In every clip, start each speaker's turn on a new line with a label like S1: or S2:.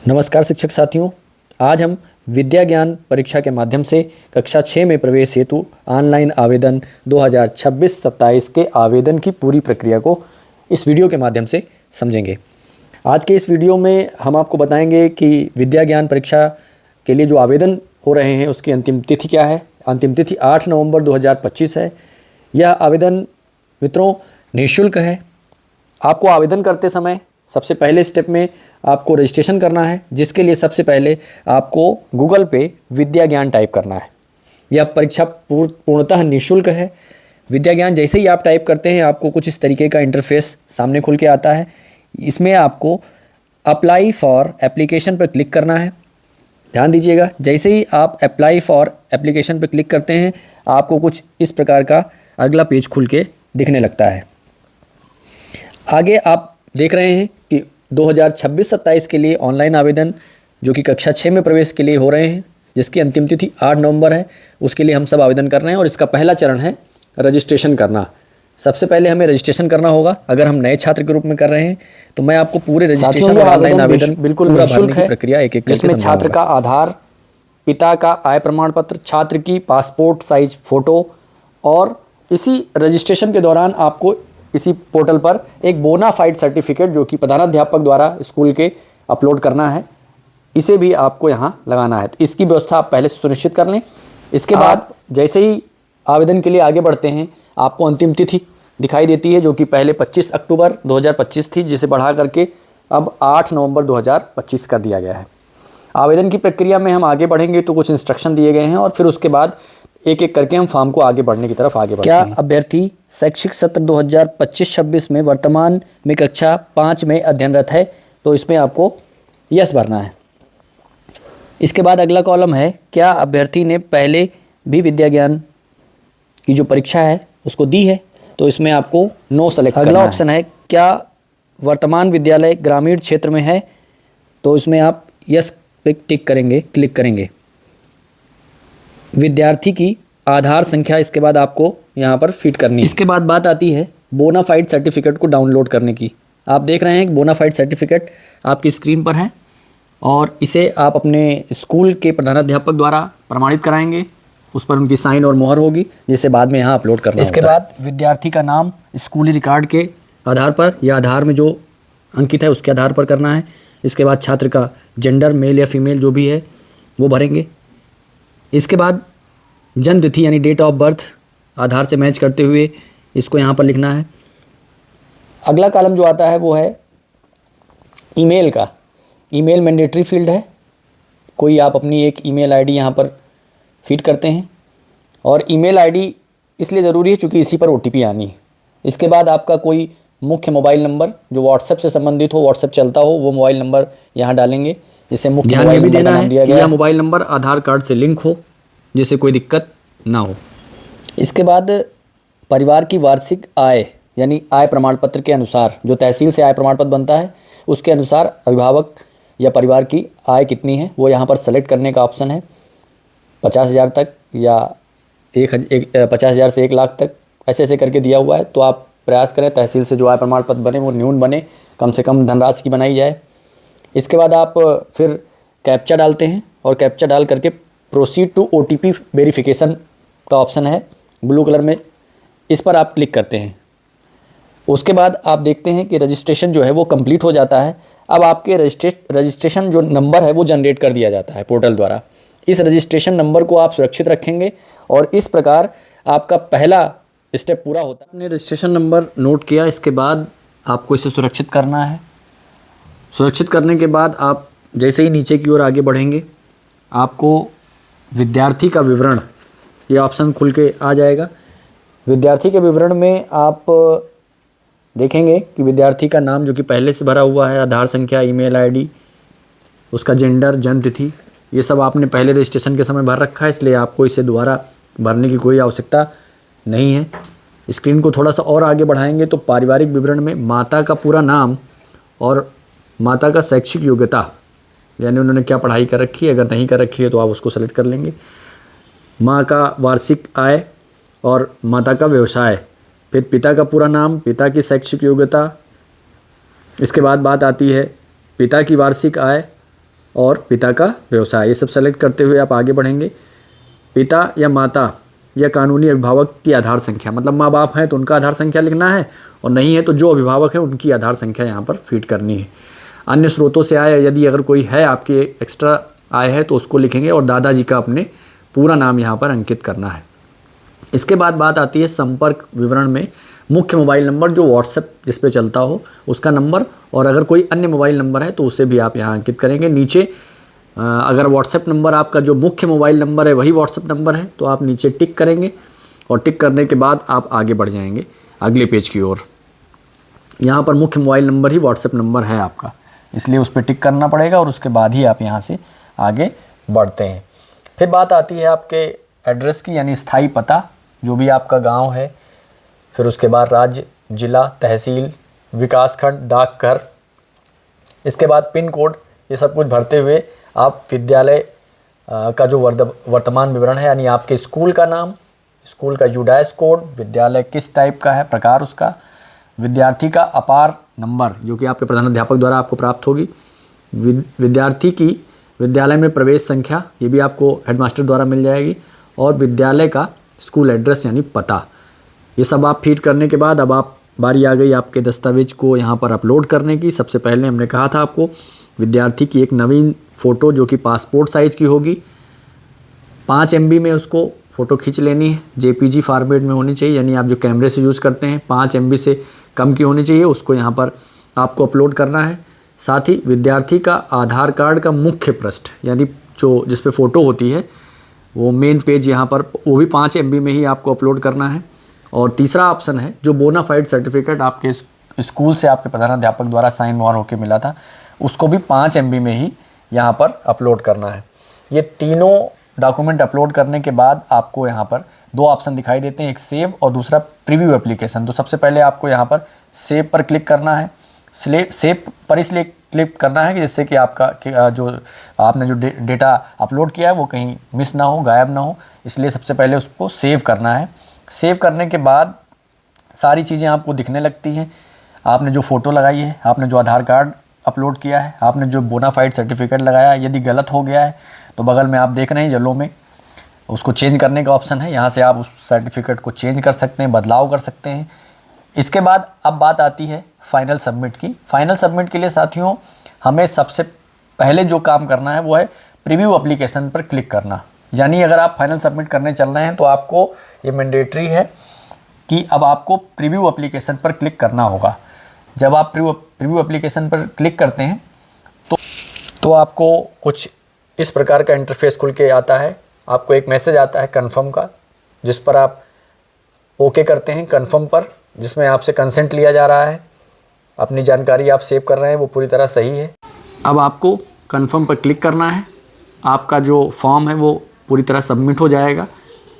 S1: नमस्कार शिक्षक साथियों, आज हम विद्या ज्ञान परीक्षा के माध्यम से कक्षा 6 में प्रवेश हेतु ऑनलाइन आवेदन 2026-27 के आवेदन की पूरी प्रक्रिया को इस वीडियो के माध्यम से समझेंगे। आज के इस वीडियो में हम आपको बताएंगे कि विद्या ज्ञान परीक्षा के लिए जो आवेदन हो रहे हैं उसकी अंतिम तिथि क्या है। अंतिम तिथि 8 नवंबर 2025 है। यह आवेदन मित्रों निःशुल्क है। आपको आवेदन करते समय सबसे पहले स्टेप में आपको रजिस्ट्रेशन करना है, जिसके लिए सबसे पहले आपको गूगल पे विद्या ज्ञान टाइप करना है। यह परीक्षा पूर्णतः निःशुल्क है। विद्या ज्ञान जैसे ही आप टाइप करते हैं आपको कुछ इस तरीके का इंटरफेस सामने खुल के आता है। इसमें आपको अप्लाई फॉर एप्लीकेशन पर क्लिक करना है। ध्यान दीजिएगा, जैसे ही आप अप्लाई फॉर एप्लीकेशन पर क्लिक करते हैं आपको कुछ इस प्रकार का अगला पेज खुल के दिखने लगता है। आगे आप देख रहे हैं कि 2026-27 के लिए ऑनलाइन आवेदन जो कि कक्षा 6 में प्रवेश के लिए हो रहे हैं, जिसकी अंतिम तिथि 8 नवंबर है, उसके लिए हम सब आवेदन कर रहे हैं। और इसका पहला चरण है रजिस्ट्रेशन करना। सबसे पहले हमें रजिस्ट्रेशन करना होगा। अगर हम नए छात्र के रूप में कर रहे हैं तो मैं आपको पूरे रजिस्ट्रेशन और ऑनलाइन आवेदन बिल्कुल निःशुल्क है प्रक्रिया एक एक करके छात्र का आधार, पिता का आय प्रमाण पत्र, छात्र की पासपोर्ट साइज फ़ोटो, और इसी रजिस्ट्रेशन के दौरान आपको इसी पोर्टल पर एक बोनाफाइड सर्टिफिकेट जो कि प्रधानाध्यापक द्वारा स्कूल के अपलोड करना है, इसे भी आपको यहाँ लगाना है। तो इसकी व्यवस्था आप पहले से सुनिश्चित कर लें। इसके बाद जैसे ही आवेदन के लिए आगे बढ़ते हैं आपको अंतिम तिथि दिखाई देती है, जो कि पहले 25 अक्टूबर 2025 थी, जिसे बढ़ा करके अब 8 नवंबर 2025 कर दिया गया है। आवेदन की प्रक्रिया में हम आगे बढ़ेंगे तो कुछ इंस्ट्रक्शन दिए गए हैं और फिर उसके बाद एक एक करके हम फॉर्म को आगे बढ़ने की तरफ आगे बढ़ते हैं। क्या अभ्यर्थी शैक्षिक सत्र 2025-26 में वर्तमान में कक्षा 5 में अध्ययनरत है? तो इसमें आपको यस भरना है। इसके बाद अगला कॉलम है, क्या अभ्यर्थी ने पहले भी विद्या ज्ञान की जो परीक्षा है उसको दी है? तो इसमें आपको नो सेलेक्ट करना है। अगला ऑप्शन है, क्या वर्तमान विद्यालय ग्रामीण क्षेत्र में है? तो इसमें आप यस पे टिक करेंगे, क्लिक करेंगे। विद्यार्थी की आधार संख्या इसके बाद आपको यहाँ पर फिट करनी है। इसके बाद बात आती है बोनाफाइड सर्टिफिकेट को डाउनलोड करने की। आप देख रहे हैं कि बोनाफाइड सर्टिफिकेट आपकी स्क्रीन पर है और इसे आप अपने स्कूल के प्रधानाध्यापक द्वारा प्रमाणित कराएंगे। उस पर उनकी साइन और मोहर होगी, जिसे बाद में यहाँ अपलोड करना है। इसके बाद विद्यार्थी का नाम स्कूली रिकॉर्ड के आधार पर या आधार में जो अंकित है उसके आधार पर करना है। इसके बाद छात्र का जेंडर मेल या फीमेल जो भी है वो भरेंगे। इसके बाद जन्म तिथि यानी डेट ऑफ बर्थ आधार से मैच करते हुए इसको यहाँ पर लिखना है। अगला कॉलम जो आता है वो है ईमेल का। ईमेल मैंडेटरी फील्ड है। कोई आप अपनी एक ईमेल आईडी यहाँ पर फीड करते हैं और ईमेल आईडी इसलिए ज़रूरी है क्योंकि इसी पर ओटीपी आनी है। इसके बाद आपका कोई मुख्य मोबाइल नंबर जो व्हाट्सएप से संबंधित हो, व्हाट्सएप चलता हो, वो मोबाइल नंबर यहाँ डालेंगे, जिसे मुख्य मोबाइल नंबर देना है कि यह मोबाइल नंबर आधार कार्ड से लिंक हो, जिससे कोई दिक्कत ना हो। इसके बाद परिवार की वार्षिक आय यानी आय प्रमाण पत्र के अनुसार, जो तहसील से आय प्रमाण पत्र बनता है उसके अनुसार अभिभावक या परिवार की आय कितनी है वो यहाँ पर सेलेक्ट करने का ऑप्शन है। 50,000 तक या 50,000 से 1 लाख तक ऐसे ऐसे करके दिया हुआ है। तो आप प्रयास करें तहसील से जो आय प्रमाण पत्र बने वो न्यून बने, कम से कम धनराशि की बनाई जाए। इसके बाद आप फिर कैप्चा डालते हैं और कैप्चा डाल करके प्रोसीड टू ओटीपी वेरिफिकेशन का ऑप्शन है ब्लू कलर में, इस पर आप क्लिक करते हैं। उसके बाद आप देखते हैं कि रजिस्ट्रेशन जो है वो कंप्लीट हो जाता है। अब आपके रजिस्ट्रेशन जो नंबर है वो जनरेट कर दिया जाता है पोर्टल द्वारा। इस रजिस्ट्रेशन नंबर को आप सुरक्षित रखेंगे और इस प्रकार आपका पहला स्टेप पूरा होता है। आपने रजिस्ट्रेशन नंबर नोट किया, इसके बाद आपको इसे सुरक्षित करना है। सुरक्षित करने के बाद आप जैसे ही नीचे की ओर आगे बढ़ेंगे आपको विद्यार्थी का विवरण ये ऑप्शन खुल के आ जाएगा। विद्यार्थी के विवरण में आप देखेंगे कि विद्यार्थी का नाम जो कि पहले से भरा हुआ है, आधार संख्या, ईमेल आईडी, उसका जेंडर, जन्म तिथि, ये सब आपने पहले रजिस्ट्रेशन के समय भर रखा है, इसलिए आपको इसे दोबारा भरने की कोई आवश्यकता नहीं है। स्क्रीन को थोड़ा सा और आगे बढ़ाएंगे तो पारिवारिक विवरण में माता का पूरा नाम और माता का शैक्षिक योग्यता यानी उन्होंने क्या पढ़ाई कर रखी है, अगर नहीं कर रखी है तो आप उसको सेलेक्ट कर लेंगे। माँ का वार्षिक आय और माता का व्यवसाय, फिर पिता का पूरा नाम, पिता की शैक्षिक योग्यता। इसके बाद बात आती है पिता की वार्षिक आय और पिता का व्यवसाय, ये सब सेलेक्ट करते हुए आप आगे बढ़ेंगे। पिता या माता या कानूनी अभिभावक की आधार संख्या, मतलब माँ बाप हैं तो उनका आधार संख्या लिखना है, और नहीं है तो जो अभिभावक है उनकी आधार संख्या यहाँ पर फीड करनी है। अन्य स्रोतों से आय, यदि अगर कोई है आपके एक्स्ट्रा आय है तो उसको लिखेंगे, और दादाजी का अपने पूरा नाम यहाँ पर अंकित करना है। इसके बाद बात आती है संपर्क विवरण में मुख्य मोबाइल नंबर जो व्हाट्सएप जिस पे चलता हो उसका नंबर, और अगर कोई अन्य मोबाइल नंबर है तो उसे भी आप यहाँ अंकित करेंगे। नीचे अगर व्हाट्सएप नंबर आपका जो मुख्य मोबाइल नंबर है वही व्हाट्सएप नंबर है तो आप नीचे टिक करेंगे, और टिक करने के बाद आप आगे बढ़ जाएंगे अगले पेज की ओर। यहाँ पर मुख्य मोबाइल नंबर ही व्हाट्सएप नंबर है आपका, इसलिए उस पर टिक करना पड़ेगा, और उसके बाद ही आप यहाँ से आगे बढ़ते हैं। फिर बात आती है आपके एड्रेस की, यानी स्थायी पता जो भी आपका गांव है, फिर उसके बाद राज्य, जिला, तहसील, विकासखंड, डाकघर, इसके बाद पिन कोड, ये सब कुछ भरते हुए आप विद्यालय का जो वर्तमान विवरण है, यानी आपके स्कूल का नाम, स्कूल का यूडाइस कोड, विद्यालय किस टाइप का है, प्रकार उसका, विद्यार्थी का अपार नंबर जो कि आपके प्रधानाध्यापक द्वारा आपको प्राप्त होगी, विद्यार्थी की विद्यालय में प्रवेश संख्या, ये भी आपको हेडमास्टर द्वारा मिल जाएगी, और विद्यालय का स्कूल एड्रेस यानी पता। ये सब आप फीड करने के बाद अब आप बारी आ गई आपके दस्तावेज को यहाँ पर अपलोड करने की। सबसे पहले हमने कहा था आपको विद्यार्थी की एक नवीन फ़ोटो जो कि पासपोर्ट साइज़ की होगी, 5 MB में उसको फ़ोटो खींच लेनी है, JPG फॉर्मेट में होनी चाहिए, यानी आप जो कैमरे से यूज़ करते हैं 5 MB से कम की होनी चाहिए, उसको यहाँ पर आपको अपलोड करना है। साथ ही विद्यार्थी का आधार कार्ड का मुख्य पृष्ठ, यानी जो जिस पे फ़ोटो होती है वो मेन पेज यहाँ पर, वो भी 5 MB में ही आपको अपलोड करना है। और तीसरा ऑप्शन है जो बोनाफाइड सर्टिफिकेट आपके स्कूल से आपके प्रधानाध्यापक द्वारा साइन वार होकर मिला था, उसको भी 5 MB में ही यहाँ पर अपलोड करना है। ये तीनों डॉक्यूमेंट अपलोड करने के बाद आपको यहाँ पर 2 ऑप्शन दिखाई देते हैं, एक सेव और दूसरा प्रीव्यू एप्लीकेशन। तो सबसे पहले आपको यहाँ पर सेव पर क्लिक करना है। सेव पर इसलिए क्लिक करना है कि जिससे कि आपका जो आपने जो डेटा अपलोड किया है वो कहीं मिस ना हो, गायब ना हो, इसलिए सबसे पहले उसको सेव करना है। सेव करने के बाद सारी चीज़ें आपको दिखने लगती हैं। आपने जो फ़ोटो लगाई है, आपने जो आधार कार्ड अपलोड किया है, आपने जो बोनाफाइड सर्टिफिकेट लगाया है, यदि गलत हो गया है तो बगल में आप देख रहे हैं येलो में उसको चेंज करने का ऑप्शन है, यहाँ से आप उस सर्टिफिकेट को चेंज कर सकते हैं, बदलाव कर सकते हैं। इसके बाद अब बात आती है फाइनल सबमिट की। फाइनल सबमिट के लिए साथियों हमें सबसे पहले जो काम करना है वो है प्रीव्यू एप्लीकेशन पर क्लिक करना। यानी अगर आप फाइनल सबमिट करने चल रहे हैं तो आपको ये मैंडेटरी है कि अब आपको प्रीव्यू एप्लीकेशन पर क्लिक करना होगा। जब आप प्रीव्यू एप्लीकेशन पर क्लिक करते हैं तो आपको कुछ इस प्रकार का इंटरफेस खुल के आता है। आपको एक मैसेज आता है कन्फर्म का, जिस पर आप ओके करते हैं कन्फर्म पर, जिसमें आपसे कंसेंट लिया जा रहा है, अपनी जानकारी आप सेव कर रहे हैं वो पूरी तरह सही है। अब आपको कन्फर्म पर क्लिक करना है, आपका जो फॉर्म है वो पूरी तरह सबमिट हो जाएगा,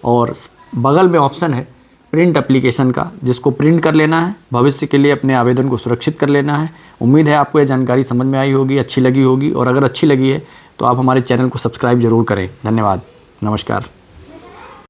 S1: और बगल में ऑप्शन है प्रिंट एप्लीकेशन का, जिसको प्रिंट कर लेना है, भविष्य के लिए अपने आवेदन को सुरक्षित कर लेना है। उम्मीद है आपको ये जानकारी समझ में आई होगी, अच्छी लगी होगी, और अगर अच्छी लगी है तो आप हमारे चैनल को सब्सक्राइब ज़रूर करें। धन्यवाद, नमस्कार।